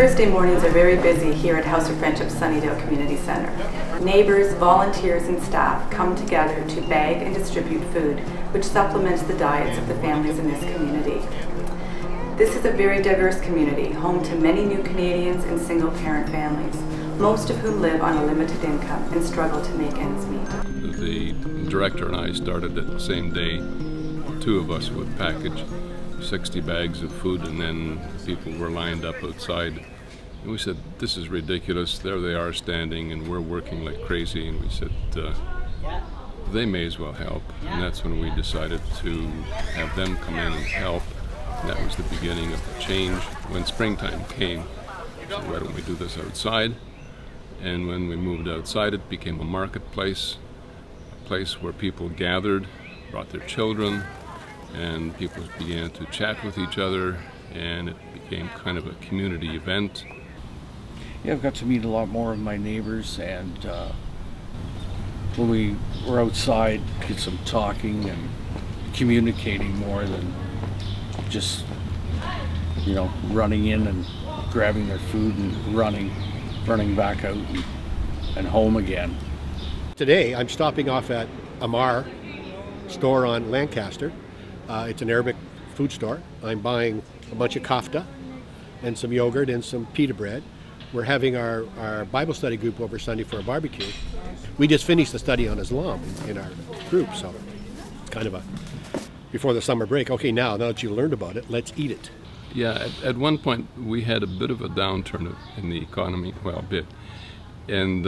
Thursday mornings are very busy here at House of Friendship Sunnydale Community Centre. Neighbours, volunteers and staff come together to bag and distribute food, which supplements the diets of the families in this community. This is a very diverse community, home to many new Canadians and single-parent families, most of whom live on a limited income and struggle to make ends meet. The director and I started it the same day. Two of us would package 60 bags of food, and then people were lined up outside. And we said, this is ridiculous. There they are standing, and we're working like crazy. And we said, they may as well help. And that's when we decided to have them come in and help. And that was the beginning of the change. When springtime came, we said, why don't we do this outside? And when we moved outside, it became a marketplace, a place where people gathered, brought their children, and people began to chat with each other, and it became kind of a community event. Yeah, I've got to meet a lot more of my neighbors, and when we were outside, did some talking and communicating more than just, running in and grabbing their food and running back out and home again. Today, I'm stopping off at Amar store on Lancaster. It's an Arabic food store. I'm buying a bunch of kafta and some yogurt and some pita bread. We're having our Bible study group over Sunday for a barbecue. We just finished the study on Islam in our group, so it's kind of before the summer break. Okay, now that you learned about it, let's eat it. Yeah, at one point we had a bit of a downturn in the economy, well, a bit, and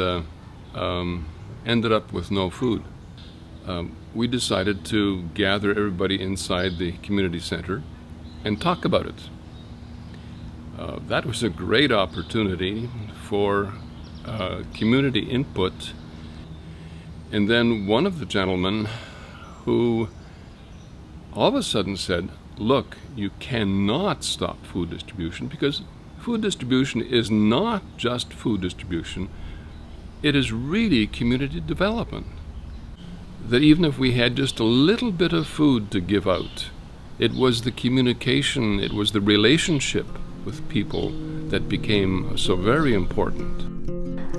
ended up with no food. We decided to gather everybody inside the community center and talk about it. That was a great opportunity for community input. And then one of the gentlemen who all of a sudden said, look, you cannot stop food distribution, because food distribution is not just food distribution, it is really community development. That even if we had just a little bit of food to give out, it was the communication, it was the relationship with people that became so very important.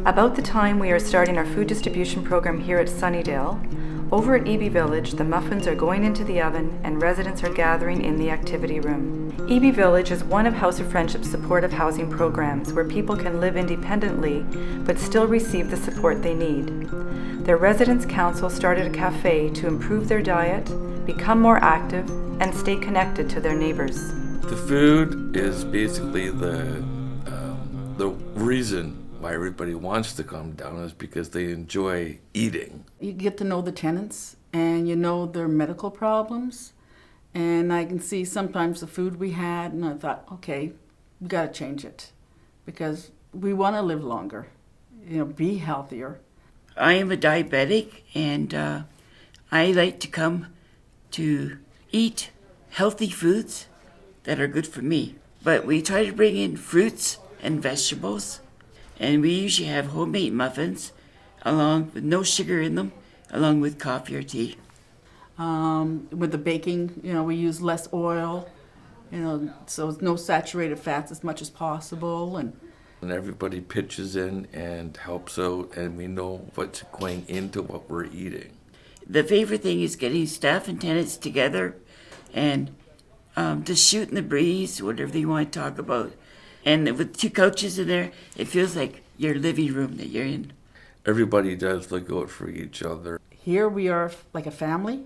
About the time we are starting our food distribution program here at Sunnydale, over at EB Village, the muffins are going into the oven and residents are gathering in the activity room. EB Village is one of House of Friendship's supportive housing programs where people can live independently but still receive the support they need. Their residents' council started a cafe to improve their diet, become more active, and stay connected to their neighbors. The food is basically the reason why everybody wants to come down, is because they enjoy eating. You get to know the tenants and you know their medical problems, and I can see sometimes the food we had, and I thought, okay, we got to change it because we want to live longer, be healthier. I am a diabetic, and I like to come to eat healthy foods that are good for me. But we try to bring in fruits and vegetables, and we usually have homemade muffins along with no sugar in them, along with coffee or tea. With the baking, we use less oil, so no saturated fats as much as possible. And everybody pitches in and helps out, and we know what's going into what we're eating. The favorite thing is getting staff and tenants together and just shooting the breeze, whatever you want to talk about. And with two couches in there, it feels like your living room that you're in. Everybody does look out for each other. Here we are like a family.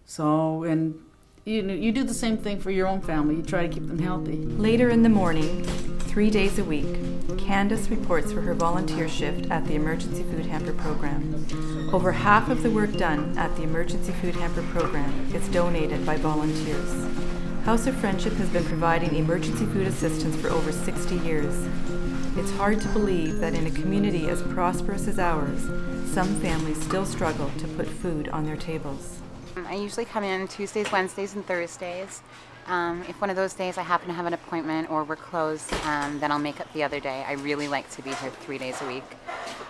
So, and you do the same thing for your own family. You try to keep them healthy. Later in the morning, 3 days a week, Candace reports for her volunteer shift at the Emergency Food Hamper Program. Over half of the work done at the Emergency Food Hamper Program is donated by volunteers. House of Friendship has been providing emergency food assistance for over 60 years. It's hard to believe that in a community as prosperous as ours, some families still struggle to put food on their tables. I usually come in Tuesdays, Wednesdays, and Thursdays. If one of those days I happen to have an appointment or we're closed, then I'll make up the other day. I really like to be here 3 days a week.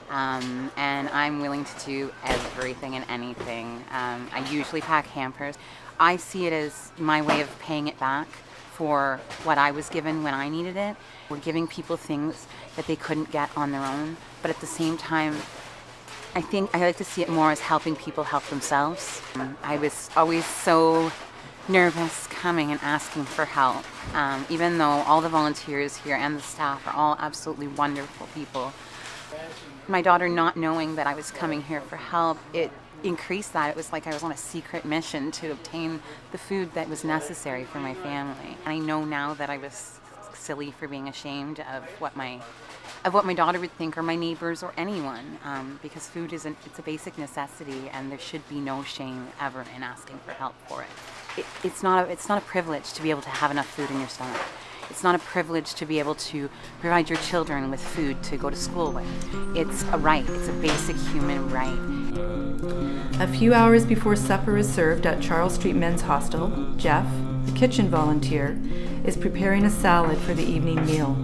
And I'm willing to do everything and anything. I usually pack hampers. I see it as my way of paying it back for what I was given when I needed it. We're giving people things that they couldn't get on their own, but at the same time, I think I like to see it more as helping people help themselves. I was always so nervous coming and asking for help, even though all the volunteers here and the staff are all absolutely wonderful people. My daughter not knowing that I was coming here for help, it increased that. It was like I was on a secret mission to obtain the food that was necessary for my family. And I know now that I was silly for being ashamed of what my daughter would think, or my neighbors, or anyone, because food it's a basic necessity, and there should be no shame ever in asking for help for it. It's not a privilege to be able to have enough food in your stomach. It's not a privilege to be able to provide your children with food to go to school with. It's a right. It's a basic human right. A few hours before supper is served at Charles Street Men's Hostel, Jeff, the kitchen volunteer, is preparing a salad for the evening meal.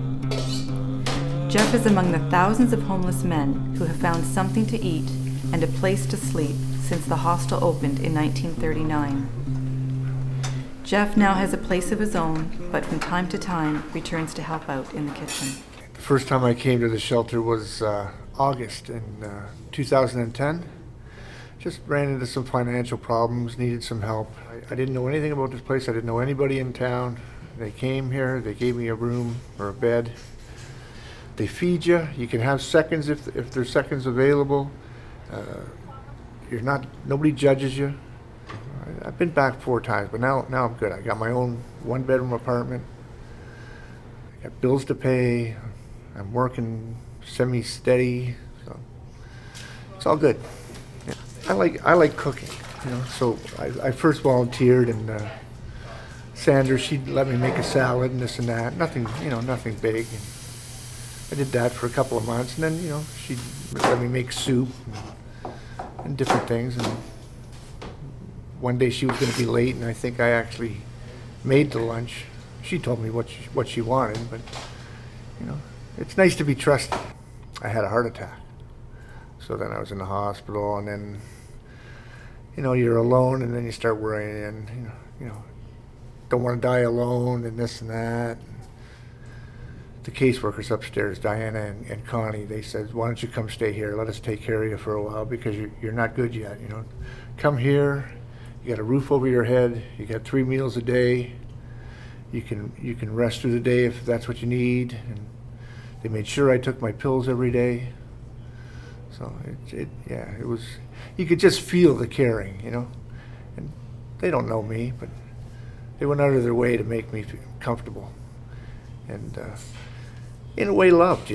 Jeff is among the thousands of homeless men who have found something to eat and a place to sleep since the hostel opened in 1939. Jeff now has a place of his own, but from time to time returns to help out in the kitchen. The first time I came to the shelter was August in 2010. Just ran into some financial problems, needed some help. I didn't know anything about this place. I didn't know anybody in town. They came here, they gave me a room or a bed. They feed you. You can have seconds if there's seconds available. Nobody judges you. I've been back 4 times, but now I'm good. I got my own 1-bedroom apartment. I got bills to pay. I'm working semi-steady, so it's all good. Yeah. I like cooking, So I first volunteered, and Sandra, she'd let me make a salad and this and that. Nothing big. And I did that for a couple of months, and then she'd let me make soup and different things. And one day she was going to be late, and I think I actually made the lunch. She told me what she wanted, but it's nice to be trusted. I had a heart attack, so then I was in the hospital, and then you're alone, and then you start worrying, and don't want to die alone, and this and that. The caseworkers upstairs, Diana and Connie, they said, "Why don't you come stay here? Let us take care of you for a while, because you're not good yet. Come here. You got a roof over your head. You got 3 meals a day. You can rest through the day if that's what you need." And they made sure I took my pills every day. So it was. You could just feel the caring, And they don't know me, but they went out of their way to make me feel comfortable, and in a way loved,